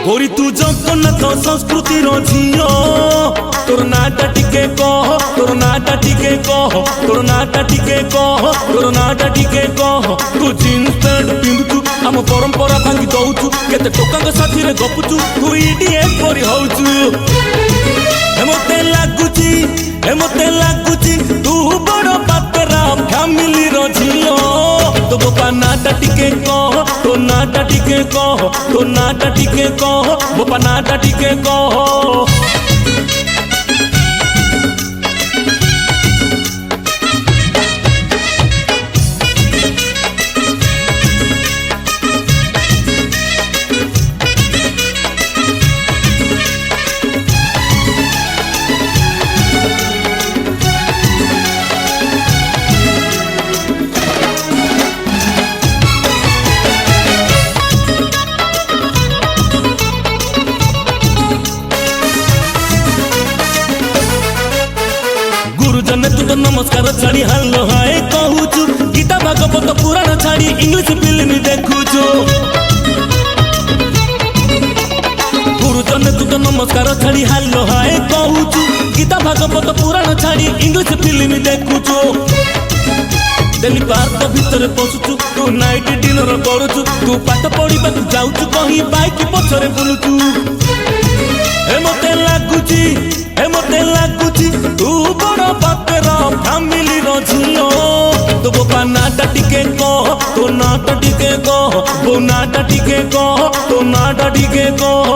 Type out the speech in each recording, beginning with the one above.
गोरी तू जगन्नाथ संस्कृति झीओ तोर नाटा टिके कह तोर नाटा टिके कह तोर नाटा टिके कह तोर नाटा टिके कह तू जीन्स पैंट पिंधुचु आम परंपरा भांगी दउचु केते टोकांग साथी रे गपुचु तू इडियट परि होउचु मते लागुची तू बड़ पातरा फैमिली रो झीओ तो बोपा नाटा टिके कह तो नाटा टिके कह तो नाटा टिके कह बोपा नाटा टिके कह गुरुजन तू तो नमस्कार छाड़ी हल्लो हाय कहूचु गीता भागवत पुराण छाड़ी इंग्लिश फिल्म देखुचु गुरुजन तू तो नमस्कार छाड़ी हल्लो हाय कहूचु गीता भागवत पुराण छाड़ी इंग्लिश फिल्म देखुचु डेली पार्क भितर पशुचु तू नाइट डिनर करुचु तू पाठ पढ़ा जाऊचु कहीं बाइक पछरे बुलुचु मते लागुची तू बड़ पातरा फैमिली रो झीओ तो बोपा नाटा टिके कह तो नाटा टिके कह बो नाटा टिके कह तो नाटा टिके कह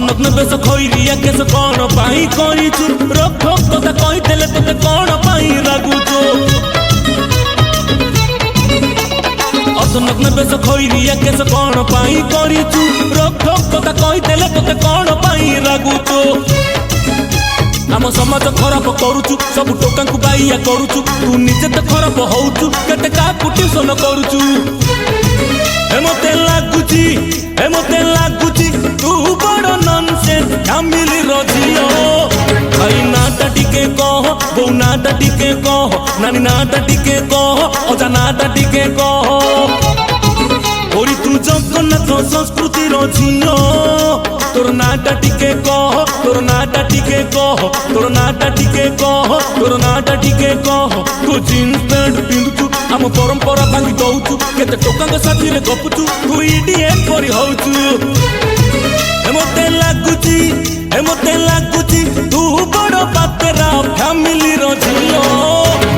नग्न बेस खैरिया केस कौन पाई करिछु रोक ठोक कथा कहि देले तते कौन पाई लागुछु नग्न बेस खैरिया केस कौन पाई करिछु रोक ठोक कथा कहि देले तते कौन पाई लागुछु आम समाज खराब करुछु सब टोका को बाइया करुछु तू निजे तो खराब होउछु केते का ट्यूशन करुछु मते लागुची तू बड़ नॉनसेंस फैमिली रो झीओ भाई नाटा टिके कह बो नाटा टिके कह नानी नाटा टिके कह अजा नाटा टिके कह ओरी तू जगन्नाथ संस्कृति रो झीओ तोर नाटा टिके कह तोर नाटा टिके कह तोर नाटा टिके कह तोर नाटा टिके कह तू जीन्स पैंट पिंधुचु आम परंपरा भांगी दउचु केते टोकांग साथी रे गपुचु तू इडियट परि होउचु मते लागुची तू बड़ पातरा फैमिली रो झीओ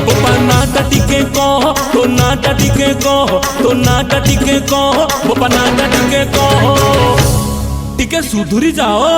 बोपा नाटा टिके कह तो नाटा टिके कह तो नाटा टिके कह बोपा नाटा टिके कह टिके सुधुरी जाओ।